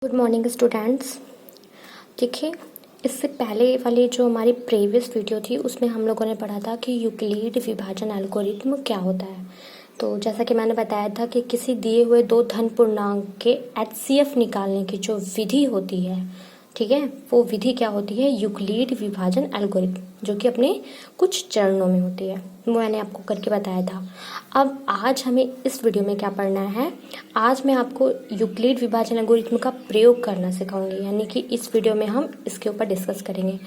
Good morning students. देखिए, इससे पहले वाली जो हमारी प्रीवियस वीडियो थी उसमें हम लोगों ने पढ़ा था कि यूक्लिड विभाजन एल्गोरिथम क्या होता है। तो जैसा कि मैंने बताया था कि किसी दिए हुए दो धन पूर्णांक के एचसीएफ निकालने की जो विधि होती है, ठीक है, वो विधि क्या होती है? यूक्लिड विभाजन एल्गोरिथम, जो कि अपने कुछ चरणों में होती है। वो मैंने आपको करके बताया था। अब आज हमें इस वीडियो में क्या पढ़ना है? आज मैं आपको यूक्लिड विभाजन एल्गोरिथम का प्रयोग करना सिखाऊंगी, यानी कि इस वीडियो में हम इसके ऊपर डिस्कस करेंगे।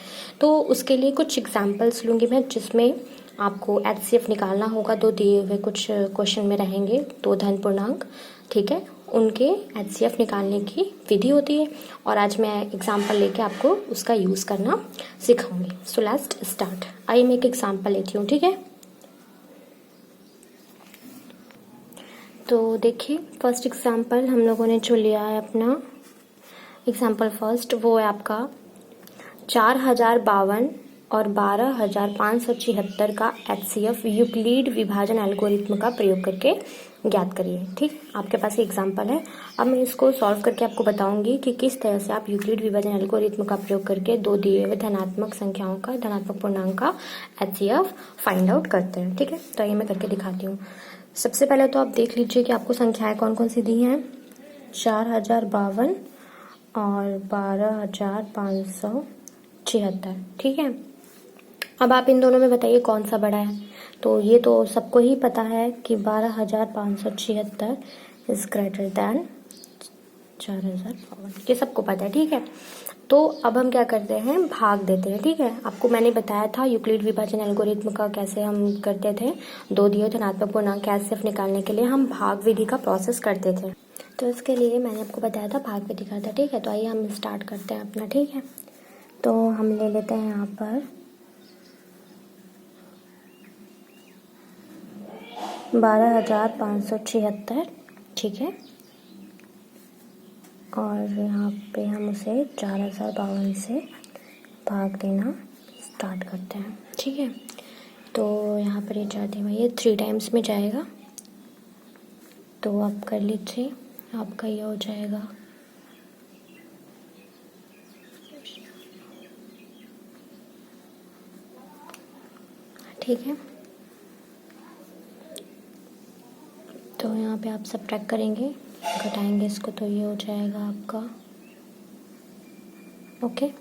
तो उसके लिए कुछ एग्जाम्पल्स लूँगी मैं, जिसमें आपको एचसीएफ निकालना होगा। दो दिए हुए कुछ क्वेश्चन में रहेंगे दो धन पूर्णांक, ठीक है, उनके एचसीएफ निकालने की विधि होती है। और आज मैं एग्जाम्पल लेके आपको उसका यूज़ करना सिखाऊंगी। So let's start. आइए मैं एक एग्जाम्पल लेती हूँ, ठीक है। तो देखिए, फर्स्ट एग्जाम्पल हम लोगों ने जो लिया है अपना एग्जाम्पल फर्स्ट, वो है आपका 4052 और 12576 का एचसीएफ यूक्लिड विभाजन एल्गोरिथम का प्रयोग करके ज्ञात करिए। ठीक, आपके पास ये एग्जाम्पल है। अब मैं इसको सॉल्व करके आपको बताऊंगी कि किस तरह से आप यूक्लिड विभाजन एल्गोरिथम का प्रयोग करके दो दिए हुए धनात्मक संख्याओं का, धनात्मक पूर्णांक का एचसीएफ फाइंड आउट करते हैं। ठीक है, तो ये मैं करके दिखाती हूँ। सबसे पहले तो आप देख लीजिए कि आपको संख्याएं कौन कौन सी दी हैं। 4052 और 12576। ठीक है, अब आप इन दोनों में बताइए कौन सा बड़ा है। तो ये तो सबको ही पता है कि 12576 इज ग्रेटर देन 4052, ये सबको पता है। ठीक है, तो अब हम क्या करते हैं, भाग देते हैं। ठीक है, आपको मैंने बताया था यूक्लिड विभाजन एल्गोरिथम का कैसे हम करते थे। दो दिए धनात्मक पूर्णांक का एचसीएफ निकालने के लिए हम भाग विधि का प्रोसेस करते थे। तो इसके लिए मैंने आपको बताया था भाग विधि का था। ठीक है, तो आइए हम स्टार्ट करते हैं अपना। ठीक है, तो हम ले लेते हैं यहाँ पर 12576। ठीक है, और यहाँ पे हम उसे 4052 से भाग देना स्टार्ट करते हैं। ठीक है, तो यहाँ पर ये जाते हैं, ये 3 टाइम्स में जाएगा। तो आप कर लीजिए, आपका ये हो जाएगा ठीक है। तो यहाँ पे आप सब्ट्रैक्ट करेंगे, घटाएंगे इसको, तो ये हो जाएगा आपका ओके।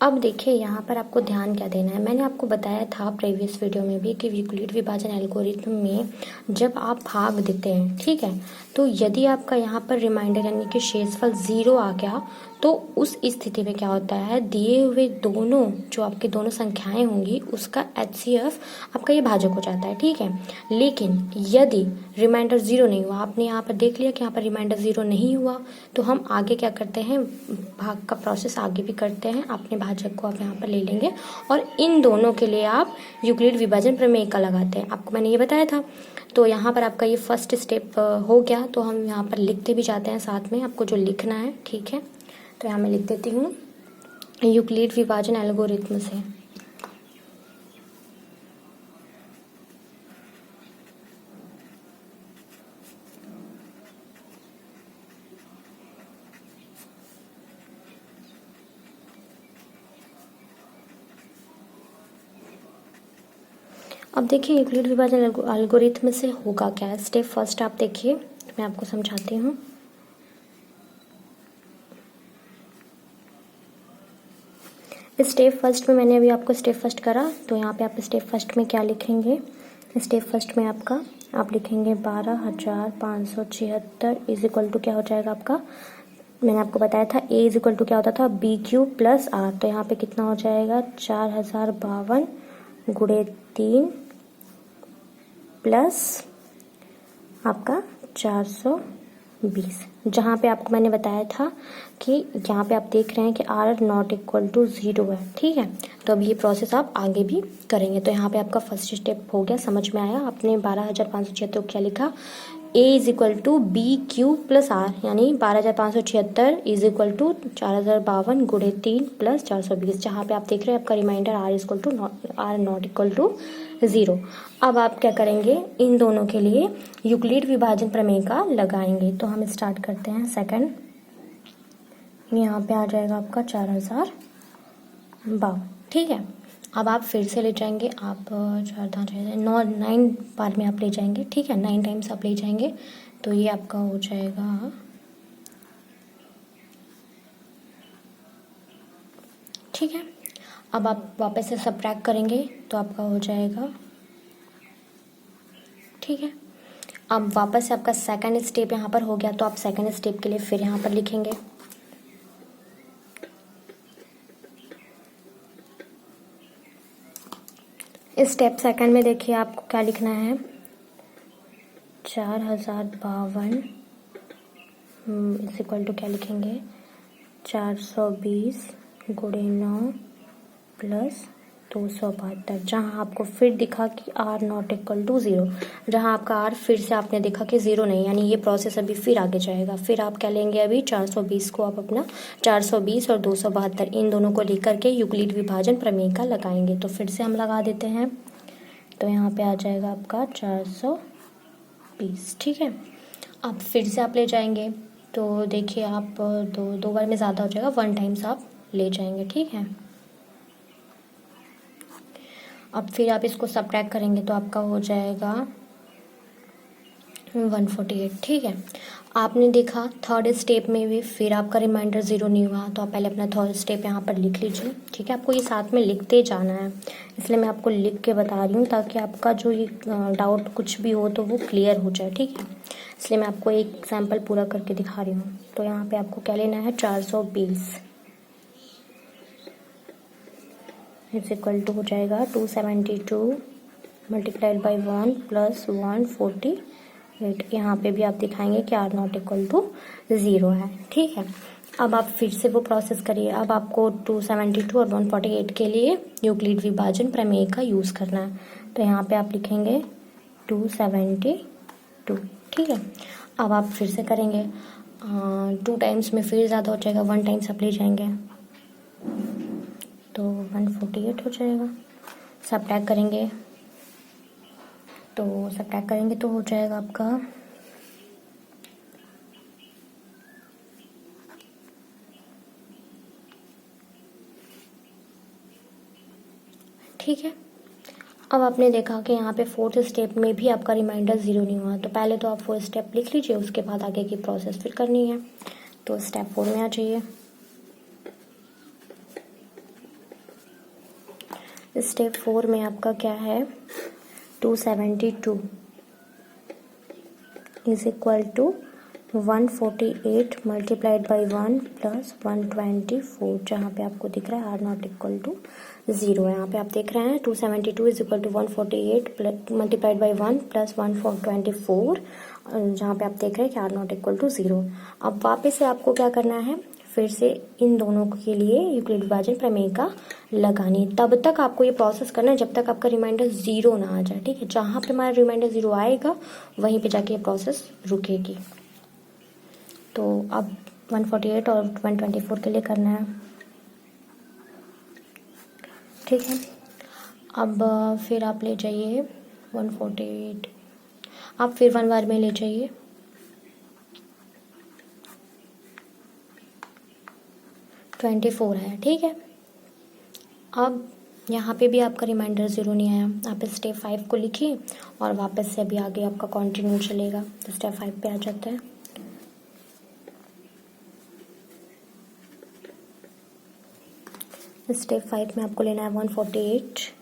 अब देखिए, यहाँ पर आपको ध्यान क्या देना है। मैंने आपको बताया था प्रीवियस वीडियो में भी कि यूक्लिड विभाजन एल्गोरिथम में जब आप भाग देते हैं, ठीक है, तो यदि आपका यहाँ पर रिमाइंडर यानी कि शेषफल 0 आ गया, तो उस स्थिति में क्या होता है, दिए हुए दोनों जो आपके दोनों संख्याएं होंगी उसका एचसीएफ आपका ये भाजक हो जाता है। ठीक है, लेकिन यदि रिमाइंडर 0 नहीं हुआ, आपने यहाँ पर देख लिया कि यहाँ पर रिमाइंडर 0 नहीं हुआ, तो हम आगे क्या करते हैं, भाग का प्रोसेस आगे भी करते हैं। अपने भाजक को आप यहाँ पर ले लेंगे और इन दोनों के लिए आप यूक्लिड विभाजन प्रमेय का लगाते हैं। आपको मैंने ये बताया था। तो यहाँ पर आपका ये फर्स्ट स्टेप हो गया। तो हम यहाँ पर लिखते भी जाते हैं साथ में, आपको जो लिखना है। ठीक है, तो यहाँ मैं लिख देती हूँ यूक्लिड विभाजन एल्गोरिथम से। अब देखिए, यूक्लिड विभाजन एल्गोरिथम से होगा क्या। स्टेप फर्स्ट आप देखिए, मैं आपको समझाती हूँ। स्टेप फर्स्ट में मैंने अभी आपको स्टेप फर्स्ट करा, तो यहाँ पे आप स्टेप फर्स्ट में क्या लिखेंगे। स्टेप फर्स्ट में आपका आप लिखेंगे 12576 इज इक्वल टू क्या हो जाएगा आपका, मैंने आपको बताया था ए इज इक्वल टू क्या होता था, बी क्यू प्लस आर। तो यहाँ पे कितना हो जाएगा, 4052 गुणे 3 प्लस आपका 420। जहाँ पे आपको मैंने बताया था कि यहाँ पे आप देख रहे हैं कि r नॉट इक्वल टू 0 है। ठीक है, तो अब ये प्रोसेस आप आगे भी करेंगे। तो यहाँ पे आपका फर्स्ट स्टेप हो गया, समझ में आया। आपने 12576 क्या लिखा, a is equal to B Q plus R, यानी 12576 इज इक्वल टू 4052 गुणे 3 प्लस 420। जहाँ पे आप देख रहे हैं आपका reminder r is equal to r not equal to 0। अब आप क्या करेंगे, इन दोनों के लिए यूक्लिड विभाजन प्रमेय का लगाएंगे। तो हम स्टार्ट करते हैं सेकंड। यहाँ पे आ जाएगा आपका 4052। ठीक है, अब आप फिर से ले जाएंगे, आप 9 बार में आप ले जाएंगे। ठीक है, 9 टाइम्स आप ले जाएंगे तो ये आपका हो जाएगा। ठीक है, अब आप वापस से सब्ट्रैक्ट करेंगे तो आपका हो जाएगा। ठीक है, अब वापस से आपका सेकंड स्टेप यहाँ पर हो गया, तो आप सेकंड स्टेप के लिए फिर यहाँ पर लिखेंगे। स्टेप सेकंड में देखिए आपको क्या लिखना है, 4052 इज इक्वल टू क्या लिखेंगे, 420 गुणे 9 प्लस 272। जहाँ आपको फिर दिखा कि R नॉट इक्वल टू 0, जहाँ आपका R फिर से आपने देखा कि 0 नहीं, यानी ये प्रोसेस अभी फिर आगे जाएगा। फिर आप क्या लेंगे, अभी 420 को आप अपना 420 और 272 इन दोनों को लेकर के यूक्लिड विभाजन प्रमेय का लगाएंगे। तो फिर से हम लगा देते हैं, तो यहाँ पे आ जाएगा आपका 420। ठीक है, अब फिर से आप ले जाएंगे तो देखिए आप दो बार में ज़्यादा हो जाएगा, 1 टाइम्स आप ले जाएंगे। ठीक है, अब फिर आप इसको सब्ट्रैक्ट करेंगे तो आपका हो जाएगा 148। ठीक है, आपने देखा थर्ड स्टेप में भी फिर आपका रिमाइंडर 0 नहीं हुआ, तो आप पहले अपना थर्ड स्टेप यहाँ पर लिख लीजिए। ठीक है, आपको ये साथ में लिखते जाना है, इसलिए मैं आपको लिख के बता रही हूँ ताकि आपका जो ये डाउट कुछ भी हो तो वो क्लियर हो जाए। ठीक है, इसलिए मैं आपको एक एग्जाम्पल पूरा करके दिखा रही हूँ। तो यहाँ पे आपको क्या लेना है, 420 इज इक्वल टू हो जाएगा 272 मल्टीप्लाइड बाई 1 प्लस 148। यहाँ पे भी आप दिखाएंगे कि R नॉट इक्वल टू 0 है। ठीक है, अब आप फिर से वो प्रोसेस करिए। अब आपको 272 और 148 के लिए यूक्लिड विभाजन प्रमेय का यूज़ करना है। तो यहाँ पे आप लिखेंगे 272। ठीक है, अब आप फिर से करेंगे 2 टाइम्स में फिर ज़्यादा हो जाएगा, 1 टाइम्स आप ले जाएंगे तो 148 हो जाएगा। सब्ट्रैक्ट करेंगे तो हो जाएगा आपका ठीक है, अब आपने देखा कि यहाँ पे फोर्थ स्टेप में भी आपका रिमाइंडर 0 नहीं हुआ, तो पहले तो आप 4 स्टेप लिख लीजिए, उसके बाद आगे की प्रोसेस फिर करनी है। तो स्टेप 4 में आ जाइए। स्टेप 4 में आपका क्या है, 272 is equal to 148 multiplied by 1 plus 124, जहाँ पे आपको दिख रहा है R नॉट इक्वल टू 0। यहाँ पे आप देख रहे हैं 272 is equal to 148 multiplied by 1 plus 124, जहाँ पे आप देख रहे हैं कि R नॉट इक्वल टू 0। अब वापस से आपको क्या करना है, फिर से इन दोनों के लिए यूक्लिड विभाजन प्रमेय का लगानी। तब तक आपको ये प्रोसेस करना है जब तक आपका रिमाइंडर 0 ना आ जाए। ठीक है, जहाँ पे हमारा रिमाइंडर 0 आएगा वहीं पे जाके ये प्रोसेस रुकेगी। तो अब 148 और 124 के लिए करना है। ठीक है, अब फिर आप ले जाइए 148, आप फिर 1 बार में ले जाइए। ट्वेंटी 24 है। ठीक है, अब यहाँ पे भी आपका रिमाइंडर 0 नहीं आया, आप स्टेप 5 को लिखिए और वापस से अभी आगे आपका कंटिन्यू चलेगा। तो स्टेप 5 पे आ जाता है। स्टेप 5 में आपको लेना है 148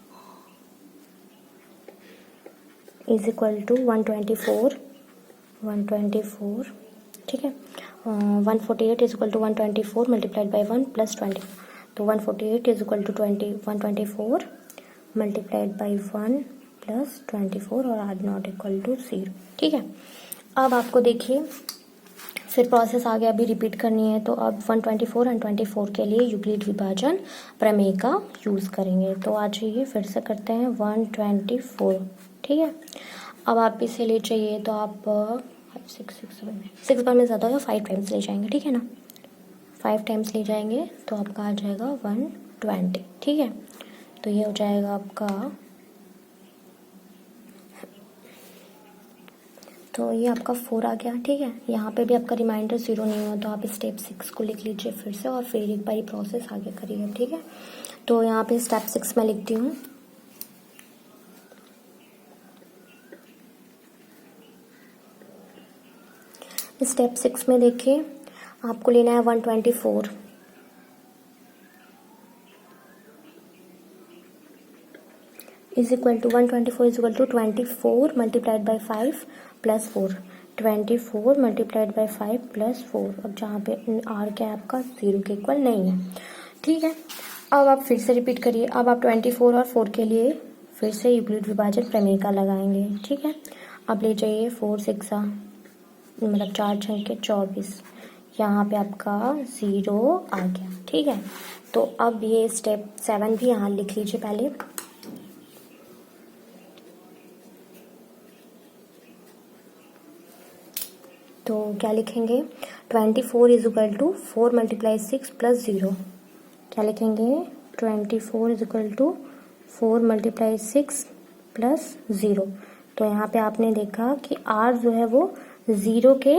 इज इक्वल टू 124। ठीक है, 148 is equal to 124 multiplied by 1 plus 20। तो 148 is equal to 124 multiplied by 1 plus 24 और R नॉट इक्वल टू 0। ठीक है, अब आपको देखिए फिर प्रोसेस आगे अभी रिपीट करनी है। तो अब 124 और 24 के लिए यूक्लिड विभाजन प्रमेय का यूज़ करेंगे। तो आ जाइए फिर से करते हैं 124। ठीक है, अब आप इसे ले जाइए तो आप 6 बार में ज़्यादा होगा, 5 टाइम्स ले जाएंगे। ठीक है ना, 5 टाइम्स ले जाएंगे तो आपका आ जाएगा 120। ठीक है, तो ये हो जाएगा आपका तो ये आपका 4 आ गया। ठीक है, यहाँ पे भी आपका रिमाइंडर 0 नहीं हुआ तो आप स्टेप 6 को लिख लीजिए फिर से और फिर एक बार प्रोसेस आगे करिए। ठीक है, तो यहाँ पे स्टेप 6 में लिखती हूँ। स्टेप 6 में देखिए आपको लेना है 124 is equal to 124 is equal to 24 multiplied by 5 plus 4। 24 multiplied by 5 plus 4। अब जहाँ पे आर क्या है आपका 0 के इक्वल नहीं है। ठीक है, अब आप फिर से रिपीट करिए। अब आप 24 और 4 के लिए फिर से यूक्लिड विभाजन प्रमेय का लगाएंगे। ठीक है, अब ले जाइए 4 6 मतलब 4 छंके 24। यहाँ पे आपका 0 आ गया। ठीक है, तो अब ये स्टेप 7 भी यहाँ लिख लीजिए पहले। तो क्या लिखेंगे 24 is equal to 4 multiply 6 plus 0। क्या लिखेंगे 24 is equal to 4 multiply 6 plus 0। तो यहाँ पे आपने देखा कि r जो है वो 0 के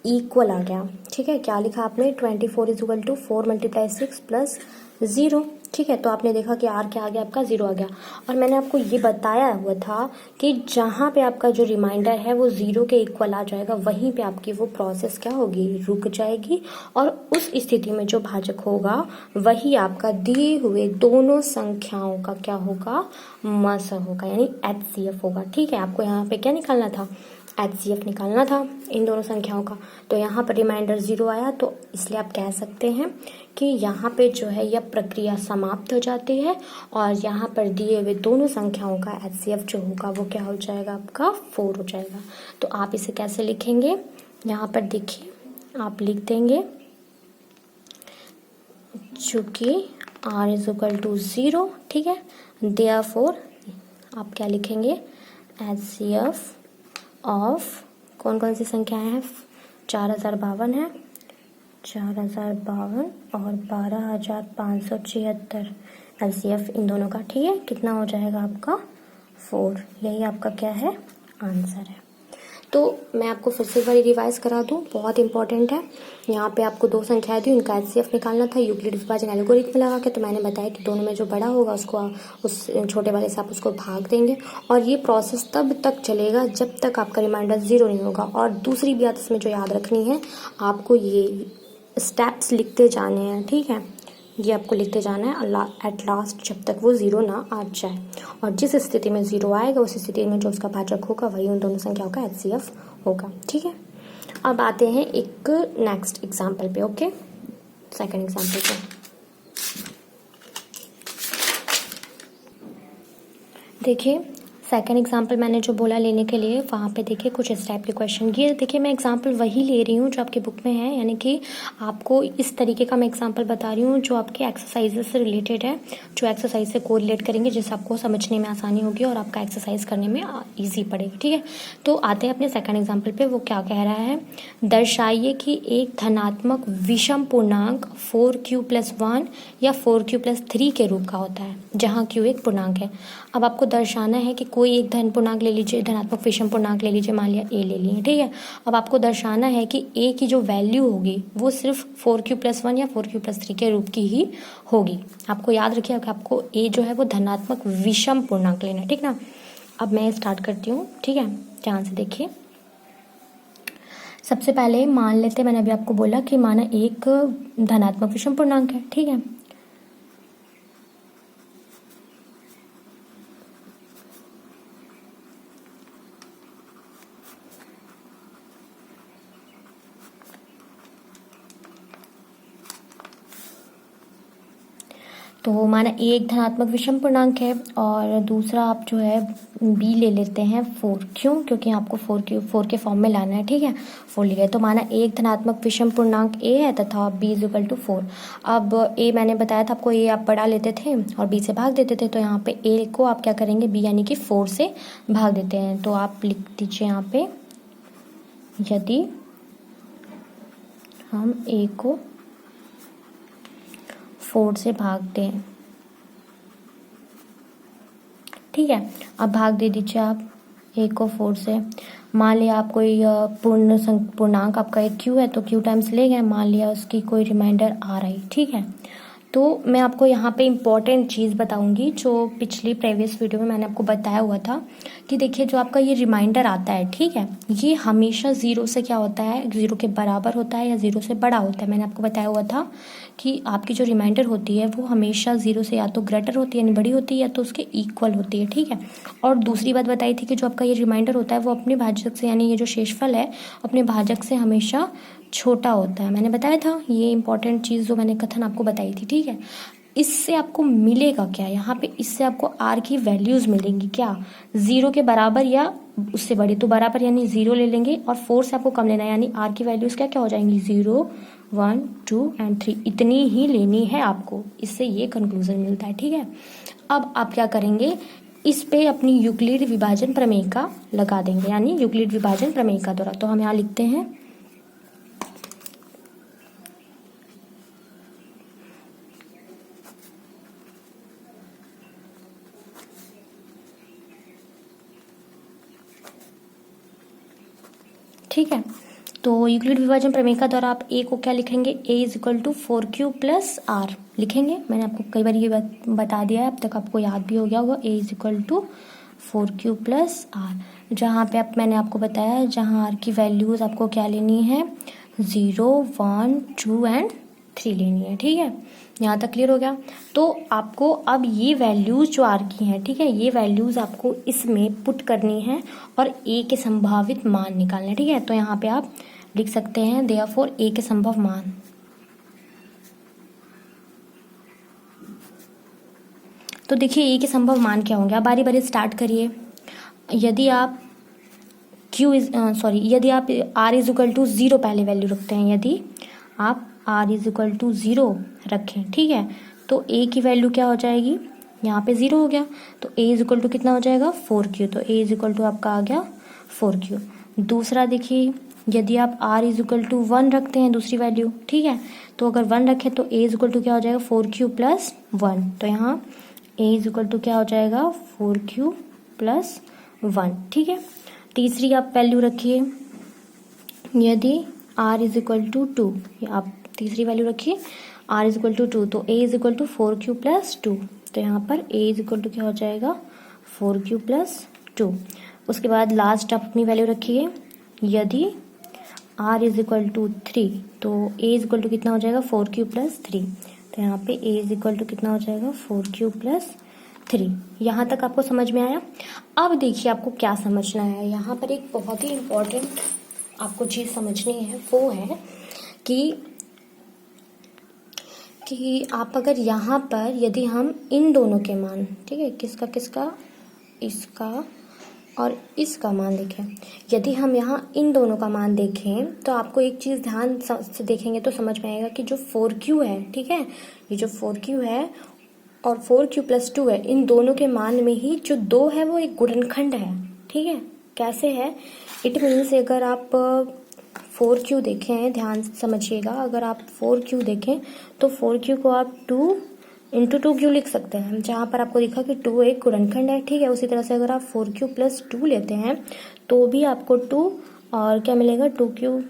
इक्वल आ गया। ठीक है, क्या लिखा आपने 24 is equal to 4 multiply 6 plus 0। ठीक है, तो आपने देखा कि r क्या आ गया आपका 0 आ गया। और मैंने आपको ये बताया हुआ था कि जहाँ पे आपका जो रिमाइंडर है वो 0 के इक्वल आ जाएगा वहीं पे आपकी वो प्रोसेस क्या होगी, रुक जाएगी। और उस स्थिति में जो भाजक होगा वही आपका दिए हुए दोनों संख्याओं का क्या होगा, मस होगा, यानी HCF होगा। ठीक है, आपको यहाँ पे क्या निकालना था, HCF निकालना था इन दोनों संख्याओं का। तो यहाँ पर रिमाइंडर 0 आया तो इसलिए आप कह सकते हैं कि यहाँ पे जो है यह प्रक्रिया समाप्त हो जाती है और यहाँ पर दिए हुए दोनों संख्याओं का HCF जो होगा वो क्या हो जाएगा आपका 4 हो जाएगा। तो आप इसे कैसे लिखेंगे, यहाँ पर देखिए आप लिख देंगे चूँकि r इज इक्वल टू 0। ठीक है, देयरफॉर आप क्या लिखेंगे HCF ऑफ कौन कौन सी संख्याएं हैं, 4052 है, 4052 और 12576 HCF इन दोनों का। ठीक है, कितना हो जाएगा आपका 4। यही आपका क्या है आंसर है। तो मैं आपको फिर से एक बार रिवाइज करा दूं, बहुत इंपॉर्टेंट है। यहाँ पे आपको दो संख्याएं थी, उनका HCF निकालना था यूक्लिड विभाजन एल्गोरिथम लगा के। तो मैंने बताया कि दोनों में जो बड़ा होगा उसको उस छोटे वाले से आप उसको भाग देंगे और ये प्रोसेस तब तक चलेगा जब तक आपका रिमाइंडर 0 नहीं होगा। और दूसरी बात इसमें जो याद रखनी है, आपको ये स्टेप्स लिखते जाने हैं। ठीक है, ये आपको लिखते जाना है एट लास्ट जब तक वो 0 ना आ जाए। और जिस स्थिति में 0 आएगा उस स्थिति में जो उसका भाजक होगा वही उन दोनों संख्याओं का HCF होगा। ठीक है, अब आते हैं एक नेक्स्ट एग्जाम्पल पे। ओके, सेकंड एग्जाम्पल पे देखिए। सेकंड एग्जाम्पल मैंने जो बोला लेने के लिए, वहाँ पे देखिए कुछ इस टाइप के क्वेश्चन। ये देखिए मैं एग्जाम्पल वही ले रही हूँ जो आपके बुक में है, यानी कि आपको इस तरीके का मैं एग्जाम्पल बता रही हूँ जो आपके एक्सरसाइजेज से रिलेटेड है, जो एक्सरसाइज से कोरिलेट करेंगे, जिससे आपको समझने में आसानी होगी और आपका एक्सरसाइज करने में ईजी पड़ेगी। ठीक है, तो आते हैं अपने सेकंड एग्जाम्पल पे। वो क्या कह रहा है, दर्शाइए कि एक धनात्मक विषम पूर्णांक 4q+1 या 4q+3 के रूप का होता है जहाँ q एक पूर्णांक है। अब आपको दर्शाना है कि कोई एक धन पूर्णांक ले लीजिए, धनात्मक विषम पूर्णांक ले लीजिए, मान लिया a ले लिए। ठीक है, अब आपको दर्शाना है कि a की जो वैल्यू होगी वो सिर्फ 4q+1 या 4q+3 के रूप की ही होगी। आपको याद रखिए कि आपको a जो है वो धनात्मक विषम पूर्णांक लेना है। ठीक ना, अब मैं स्टार्ट करती हूँ। ठीक है, ध्यान से देखिए। सबसे पहले मान लेते, मैंने अभी आपको बोला कि माना एक धनात्मक विषम पूर्णांक है। ठीक है, तो माना एक धनात्मक विषम पूर्णांक है और दूसरा आप जो है b ले लेते हैं 4। क्यों, क्योंकि आपको 4 के फॉर्म में लाना है। ठीक है, 4 ले गए तो माना एक धनात्मक विषम पूर्णांक a है तथा b इज इक्वल टू 4। अब a मैंने बताया था आपको, a आप बढ़ा लेते थे और b से भाग देते थे। तो यहाँ पे a को आप क्या करेंगे, b यानी कि 4 से भाग देते हैं। तो आप लिख दीजिए यहाँ पे, यदि हम a को 4 से भागते हैं। ठीक है, अब भाग दे दीजिए आप ए को 4 से, मान लिया आप कोई पूर्णांक आपका एक क्यू है तो क्यू टाइम्स ले गए, मान लिया उसकी कोई रिमाइंडर आ रही, ठीक है। तो मैं आपको यहाँ पे इम्पॉर्टेंट चीज़ बताऊंगी जो पिछली प्रीवियस वीडियो में मैंने आपको बताया हुआ था कि देखिए जो आपका ये रिमाइंडर आता है, ठीक है, ये हमेशा 0 से क्या होता है, 0 के बराबर होता है या 0 से बड़ा होता है। मैंने आपको बताया हुआ था कि आपकी जो रिमाइंडर होती है वो हमेशा 0 से या तो ग्रेटर होती है यानी बड़ी होती है या तो उसके इक्वल होती है, ठीक है। और दूसरी बात बताई थी कि जो आपका ये रिमाइंडर होता है वो अपने भाजक से यानी ये जो शेषफल है अपने भाजक से हमेशा छोटा होता है। मैंने बताया था ये इंपॉर्टेंट चीज़ जो मैंने कथन आपको बताई थी, ठीक है। इससे आपको मिलेगा क्या यहाँ पे, इससे आपको आर की वैल्यूज़ मिलेंगी क्या, 0 के बराबर या उससे बड़ी। तो बराबर यानी 0 ले लेंगे और 4 से आपको कम लेना है यानी आर की वैल्यूज़ क्या क्या हो जाएंगी, 0, 1, 2 एंड 3, इतनी ही लेनी है आपको। इससे ये कंक्लूजन मिलता है, ठीक है। अब आप क्या करेंगे, इस पे अपनी यूक्लिड विभाजन प्रमेय का लगा देंगे यानी यूक्लिड विभाजन प्रमेय का द्वारा। तो हम यहाँ लिखते हैं ठीक है। तो यूक्लिड विभाजन प्रमेय का द्वारा आप ए को क्या लिखेंगे, A is equal to 4q plus R लिखेंगे। मैंने आपको कई बार ये बता दिया है, अब तक आपको याद भी हो गया होगा। A is equal to 4q plus R, जहाँ पे मैंने आपको बताया जहाँ आर की वैल्यूज आपको क्या लेनी है, 0, 1, 2 एंड 3 लेनी है, ठीक है। यहाँ तक क्लियर हो गया। तो आपको अब ये वैल्यूज जो आर की हैं, ठीक है, ये वैल्यूज आपको इसमें पुट करनी है और ए के संभावित मान निकालने, ठीक है। तो यहाँ पे आप लिख सकते हैं देयरफॉर ए के संभव मान। तो देखिए ए के संभव मान क्या होंगे, आप बारी बारी स्टार्ट करिए। यदि आप यदि आप r इज इक्वल टू 0 पहले वैल्यू रखते हैं, यदि आप r इज इक्वल टू 0 रखें, ठीक है, तो a की वैल्यू क्या हो जाएगी, यहाँ पे 0 हो गया तो a इज इक्वल टू कितना हो जाएगा, 4q। तो a इज इक्वल टू आपका आ गया 4q। दूसरा देखिए, यदि आप r इज इक्वल टू 1 रखते हैं दूसरी वैल्यू, ठीक है, तो अगर 1 रखें तो a इज इक्वल टू क्या हो जाएगा, 4q प्लस 1। तो यहाँ a इज इक्वल टू क्या हो जाएगा, 4q प्लस 1, ठीक है। तीसरी आप वैल्यू रखिए, यदि r इज इक्वल टू 2, आप तीसरी वैल्यू रखिए r इज इक्वल टू 2, तो a is equal to 4q plus 2। तो यहाँ पर a इज इक्वल टू क्या हो जाएगा, 4q प्लस 2। उसके बाद लास्ट आप अपनी वैल्यू रखिए, यदि r इज इक्वल टू 3, तो a इज इक्वल टू कितना हो जाएगा, 4q प्लस 3। तो यहाँ पे a इज इक्वल टू कितना हो जाएगा, 4q प्लस 3। यहाँ तक आपको समझ में आया। अब देखिए आपको क्या समझना है, यहाँ पर एक बहुत ही इम्पोर्टेंट आपको चीज़ समझनी है, वो है कि आप अगर यहाँ पर यदि हम इन दोनों के मान, ठीक है, किसका किसका, इसका और इसका मान देखें, यदि हम यहाँ इन दोनों का मान देखें तो आपको एक चीज़ ध्यान से देखेंगे तो समझ में आएगा कि जो 4q है, ठीक है, ये जो 4q है और 4q प्लस 2 है, इन दोनों के मान में ही जो 2 है वो एक गुणनखंड है, ठीक है। कैसे है, इट मीन्स अगर आप 4q देखें, ध्यान से समझिएगा, अगर आप 4q देखें तो 4q को आप 2 इंटू 2q लिख सकते हैं, जहाँ पर आपको दिखा कि 2 एक गुणनखंड है, ठीक है। उसी तरह से अगर आप 4q प्लस 2 लेते हैं तो भी आपको 2 और क्या मिलेगा, 2q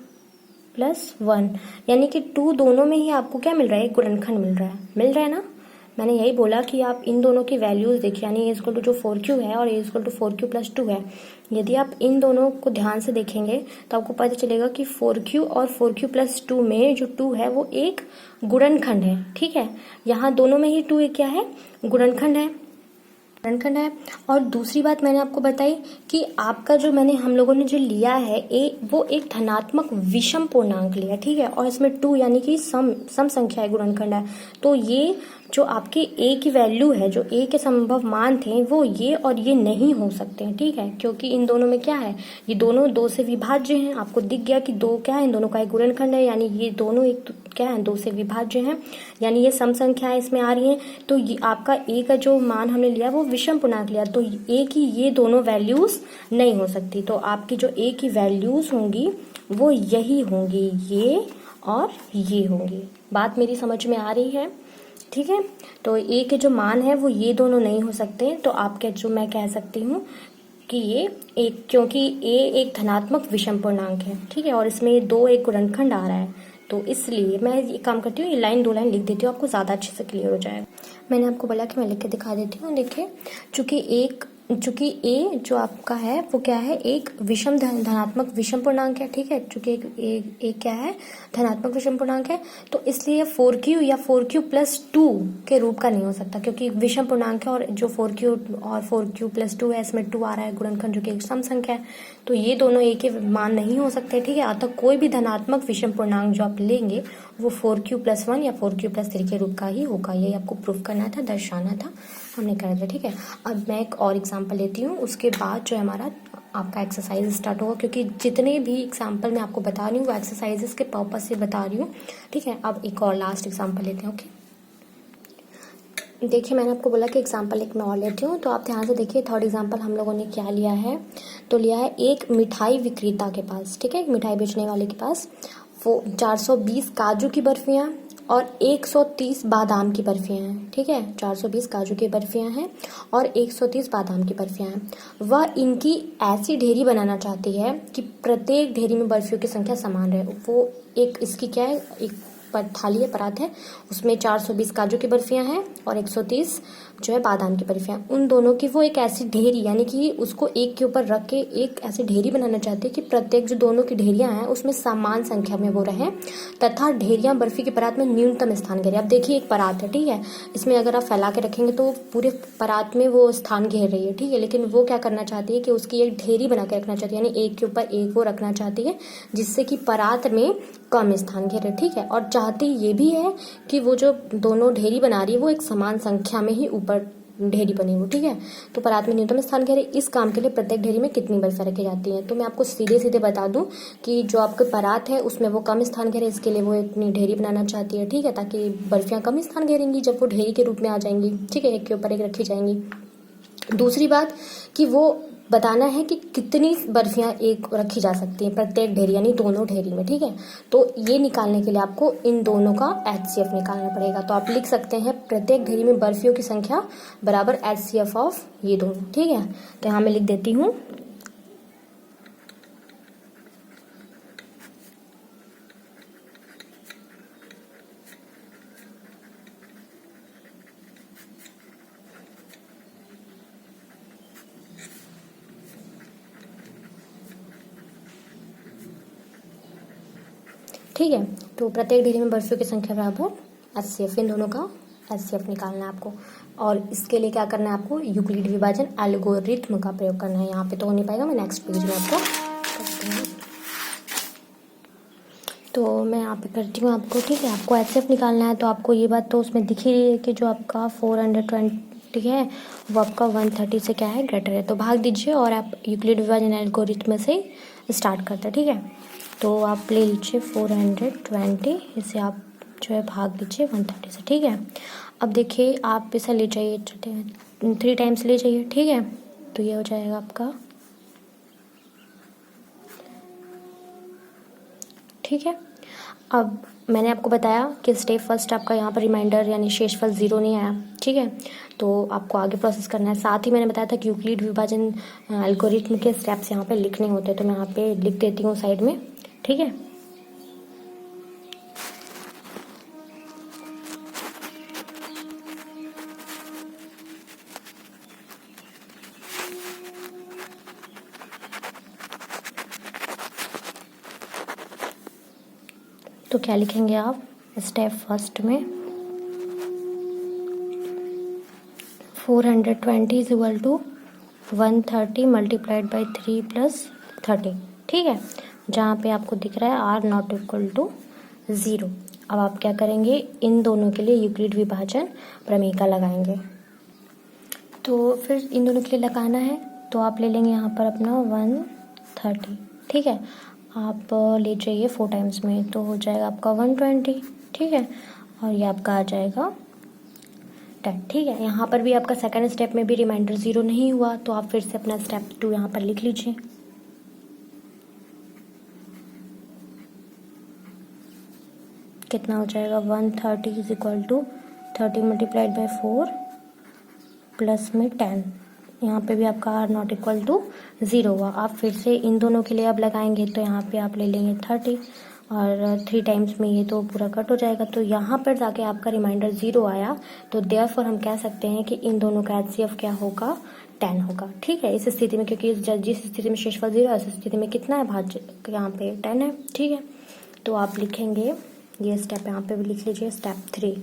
प्लस 1, यानी कि 2 दोनों में ही आपको क्या मिल रहा है, एक गुणनखंड मिल रहा है ना। मैंने यही बोला कि आप इन दोनों की वैल्यूज देखिए, यानी ए इक्वल टू जो 4q है और ए इक्वल टू 4q प्लस 2 है, यदि आप इन दोनों को ध्यान से देखेंगे तो आपको पता चलेगा कि 4q और 4q प्लस 2 में जो 2 है वो एक गुणनखंड है, ठीक है। यहाँ दोनों में ही 2 एक क्या है, गुणनखंड है। और दूसरी बात मैंने आपको बताई कि आपका जो हम लोगों ने जो लिया है वो एक धनात्मक विषम पूर्णांक लिया, ठीक है, और इसमें 2 यानी कि सम संख्या है, गुणनखंड है। तो ये जो आपके a की वैल्यू है, जो a के संभव मान थे, वो ये और ये नहीं हो सकते हैं, ठीक है, क्योंकि इन दोनों में क्या है, ये दोनों 2 से विभाज्य हैं। आपको दिख गया कि 2 क्या है, इन दोनों का एक गुणनखंड है, यानी ये दोनों एक क्या है, 2 से विभाज्य हैं, यानी ये सम संख्या इसमें आ रही है। तो ये आपका a का जो मान हमने लिया वो विषम पूर्णांक लिया, तो a की ये दोनों वैल्यूज नहीं हो सकती। तो आपकी जो a की वैल्यूज होंगी वो यही होंगी, ये और ये होंगी। बात मेरी समझ में आ रही है, ठीक है। तो a के जो मान है वो ये दोनों नहीं हो सकते, तो आपके जो मैं कह सकती हूँ कि ये एक, क्योंकि ए एक धनात्मक विषम पूर्णांक है, ठीक है, और इसमें 2 एक गुणनखंड आ रहा है, तो इसलिए मैं ये काम करती हूँ, ये लाइन 2 लाइन लिख देती हूँ, आपको ज़्यादा अच्छे से क्लियर हो जाएगा। मैंने आपको बोला कि मैं लिख के दिखा देती हूँ। देखिए, चूंकि ए जो आपका है वो क्या है, एक धनात्मक विषम पूर्णांक है, ठीक है, चूंकि एक क्या है, धनात्मक विषम पूर्णांक है, तो इसलिए 4q या 4q+2 के रूप का नहीं हो सकता, क्योंकि विषम पूर्णांक है और जो 4q और 4q+2 है, इसमें 2 आ रहा है गुणनखंड, जो कि एक सम संख्या है, तो ये दोनों एक के मान नहीं हो सकते, ठीक है। अतः कोई भी धनात्मक विषम पूर्णांक जो आप लेंगे वो 4q+1 या 4q+3 के रूप का ही होगा। यही आपको प्रूफ करना था, दर्शाना था, हमने कर दिया, ठीक है। अब मैं एक और एग्जांपल लेती हूँ, उसके बाद जो है हमारा आपका एक्सरसाइज स्टार्ट होगा, क्योंकि जितने भी एग्जांपल मैं आपको बता रही हूँ वो एक्सरसाइजेस के पर्पज से बता रही हूँ, ठीक है। अब एक और लास्ट एग्जांपल लेते हैं, ओके। देखिए, मैंने आपको बोला कि एग्जांपल एक मैं और लेती हूँ, तो आप ध्यान से देखिए। थर्ड एग्जांपल हम लोगों ने क्या लिया है, तो लिया है एक मिठाई विक्रेता के पास, ठीक है, एक मिठाई बेचने वाले के पास वो 420 काजू की बर्फियाँ और 130 बादाम की बर्फियाँ हैं, ठीक है, 420 काजू की बर्फियाँ हैं और 130 बादाम की बर्फियाँ हैं। वह इनकी ऐसी ढेरी बनाना चाहती है कि प्रत्येक ढेरी में बर्फियों की संख्या समान रहे। वो एक इसकी क्या है, एक थाली है, परात है, उसमें 420 काजू की बर्फियां हैं और 130 जो है बादाम की बर्फियां, उन दोनों की वो एक ऐसी ढेरी, यानी कि उसको एक के ऊपर रख के एक ऐसी ढेरी बनाना चाहते हैं कि प्रत्येक जो दोनों की ढेरियां हैं उसमें समान संख्या में वो रहें, तथा ढेरियां बर्फी की परात में न्यूनतम स्थान घेरे। अब देखिए, एक परात है, ठीक है, इसमें अगर आप फैला के रखेंगे तो पूरे परात में वो स्थान घेर रही है, ठीक है, लेकिन वो क्या करना चाहती है कि उसकी एक ढेरी बना के रखना चाहती है, यानी एक के ऊपर एक वो रखना चाहती है, जिससे कि परात में कम स्थान घेरे, ठीक है, और चाहती ये भी है कि वो जो दोनों ढेरी बना रही है वो एक समान संख्या में ही ऊपर ढेरी बनी हो, ठीक है। तो परात में न्यूनतम स्थान घेरे, इस काम के लिए प्रत्येक ढेरी में कितनी बर्फियां रखी जाती हैं। तो मैं आपको सीधे सीधे बता दूं कि जो आपके परात है उसमें वो कम स्थान घेरे, इसके लिए वो इतनी ढेरी बनाना चाहती है, ठीक है, ताकि बर्फियां कम स्थान घेरेंगी जब वो ढेरी के रूप में आ जाएंगी, ठीक है, एक के ऊपर एक रखी जाएंगी। दूसरी बात कि वो बताना है कि कितनी बर्फियां एक रखी जा सकती हैं प्रत्येक ढेरी, यानी दोनों ढेरी में, ठीक है। तो ये निकालने के लिए आपको इन दोनों का HCF निकालना पड़ेगा। तो आप लिख सकते हैं प्रत्येक ढेरी में बर्फियों की संख्या बराबर HCF ऑफ ये दोनों, ठीक है। तो यहाँ मैं लिख देती हूँ, ठीक है। तो प्रत्येक ढेरी में बर्फियों की संख्या बराबर HCF, इन दोनों का HCF निकालना है आपको। और इसके लिए क्या करना है आपको, यूक्लिड विभाजन एल्गोरिथ्म का प्रयोग करना है। यहाँ पे तो हो नहीं पाएगा, मैं नेक्स्ट पेज में आपको करती हूँ। तो मैं यहाँ पे करती हूँ आपको, ठीक है। आपको HCF निकालना है, तो आपको ये बात तो उसमें दिख ही रही है कि जो आपका 420 है वो आपका 130 से क्या है, ग्रेटर है। तो भाग दीजिए और आप यूक्लिड विभाजन एल्गोरिथ्म से स्टार्ट करते हैं, ठीक है। तो आप ले लीजिए 420, इसे आप जो है भाग दीजिए 130 से, ठीक है। अब देखिए, आप इसे ले जाइए 3 टाइम्स ले जाइए, ठीक है। तो ये हो जाएगा आपका, ठीक है। अब मैंने आपको बताया कि स्टेप फर्स्ट आपका यहाँ पर रिमाइंडर यानी शेषफल 0 नहीं आया, ठीक है, तो आपको आगे प्रोसेस करना है। साथ ही मैंने बताया था कि यूक्लिड विभाजन एल्गोरिथ्म के स्टेप्स यहाँ पे लिखने होते हैं, तो मैं यहाँ पे लिख देती हूँ साइड में, ठीक है। तो क्या लिखेंगे आप, स्टेप फर्स्ट में 420 is equal to 130 multiplied by 3 + 30, ठीक है, जहाँ पे आपको दिख रहा है R नॉट इक्वल टू 0। अब आप क्या करेंगे, इन दोनों के लिए यूक्लिड विभाजन प्रमेय का लगाएंगे। तो फिर इन दोनों के लिए लगाना है, तो आप ले लेंगे यहाँ पर अपना 130, ठीक है, आप ले जाइए 4 टाइम्स में, तो हो जाएगा आपका 120, ठीक है, और ये आपका आ जाएगा 10, ठीक है। यहाँ पर भी आपका सेकंड स्टेप में भी रिमाइंडर 0 नहीं हुआ, तो आप फिर से अपना स्टेप 2 यहाँ पर लिख लीजिए। कितना हो जाएगा, 130 is equal to 30 multiplied by 4 plus में 10, यहाँ पे भी आपका r नॉट इक्वल टू 0 हुआ। आप फिर से इन दोनों के लिए अब लगाएंगे तो यहाँ पे आप ले लेंगे 30 और 3 टाइम्स में ये तो पूरा कट हो जाएगा। तो यहाँ पर जाके आपका रिमाइंडर 0 आया, तो देयरफॉर हम कह सकते हैं कि इन दोनों का HCF क्या होगा, 10 होगा। ठीक है, इस स्थिति में, क्योंकि जिस स्थिति में शेषफल 0 है उस स्थिति में कितना है भाज्य, यहाँ पे 10 है। ठीक है, तो आप लिखेंगे ये स्टेप, यहाँ पे भी लिख लीजिए स्टेप 3।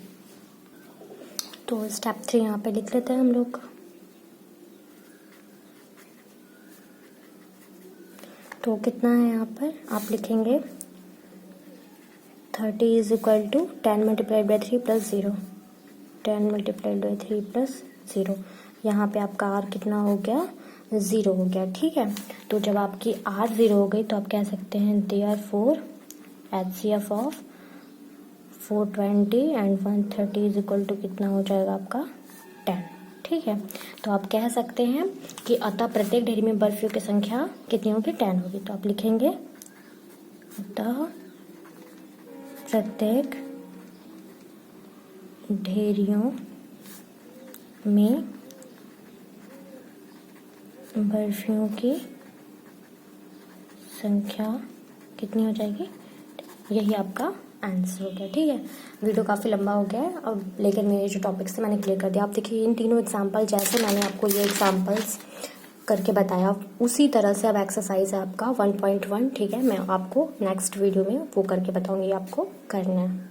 तो स्टेप 3 यहाँ पे लिख लेते हैं हम लोग। तो कितना है यहाँ पर आप लिखेंगे 30 is equal to 10 multiplied by 3 plus 0, 10 multiplied by 3 plus 0। यहाँ पे आपका r कितना हो गया, 0 हो गया। ठीक है, तो जब आपकी r 0 हो गई तो आप कह सकते हैं therefore HCF of 420 and 130 is equal to कितना हो जाएगा आपका 10। ठीक है, तो आप कह सकते हैं कि अतः प्रत्येक ढेरी में बर्फियों की संख्या कितनी होगी, 10 होगी। तो आप लिखेंगे अतः प्रत्येक ढेरियों में बर्फियों की संख्या कितनी हो जाएगी, यही आपका आंसर हो गया। ठीक है, वीडियो काफ़ी लंबा हो गया है और लेकिन मेरे जो टॉपिक्स थे मैंने क्लियर कर दिया। आप देखिए इन तीनों एग्जाम्पल, जैसे मैंने आपको ये एग्जाम्पल्स करके बताया उसी तरह से अब एक्सरसाइज है आपका 1.1। ठीक है, मैं आपको नेक्स्ट वीडियो में वो करके बताऊंगी आपको करना है।